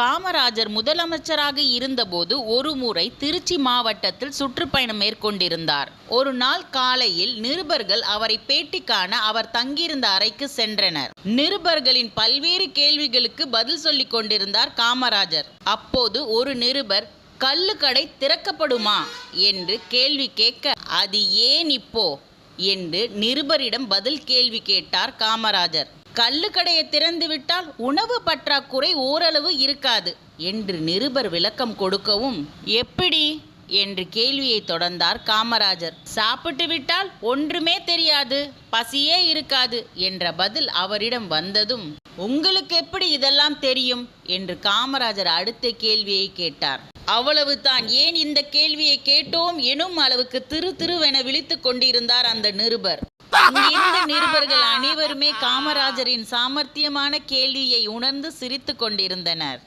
காமராஜர் முதலமைச்சராக இருந்தபோது ஒருமுறை திருச்சி மாவட்டத்தில் சுற்றுப்பயணம் மேற்கொண்டிருந்தார். ஒரு நாள் காலையில் நிருபர்கள் அவரை பேட்டி காண அவர் தங்கியிருந்த அறைக்கு சென்றனர். நிருபர்களின் பல்வேறு கேள்விகளுக்கு பதில் சொல்லிக் கொண்டிருந்தார் காமராஜர். அப்போது ஒரு நிருபர், கள்ளுக்கடை திறக்கப்படுமா என்று கேள்வி கேட்க, அது ஏன் இப்போ என்று நிருபரிடம் பதில் கேள்வி கேட்டார் காமராஜர். கள்ளுக்கடையை திறந்துவிட்டால் உணவு பற்றாக்குறை ஓரளவு இருக்காது என்று நிருபர் விளக்கம் கொடுக்கவும், எப்படி என்று கேள்வியை தொடர்ந்தார் காமராஜர். சாப்பிட்டு விட்டால் ஒன்றுமே தெரியாது, பசியே இருக்காது என்ற பதில் அவரிடம் வந்ததும், உங்களுக்கு எப்படி இதெல்லாம் தெரியும் என்று காமராஜர் அடுத்த கேள்வியை கேட்டார். அவ்வளவுதான், ஏன் இந்த கேள்வியை கேட்டோம் எனும் அளவுக்கு திருவென விழித்துக் கொண்டிருந்தார் அந்த நிருபர். அங்கிருந்த நிருபர்கள் அனைவருமே காமராஜரின் சாமர்த்தியமான கேள்வியை உணர்ந்து சிரித்துக் கொண்டிருந்தனர்.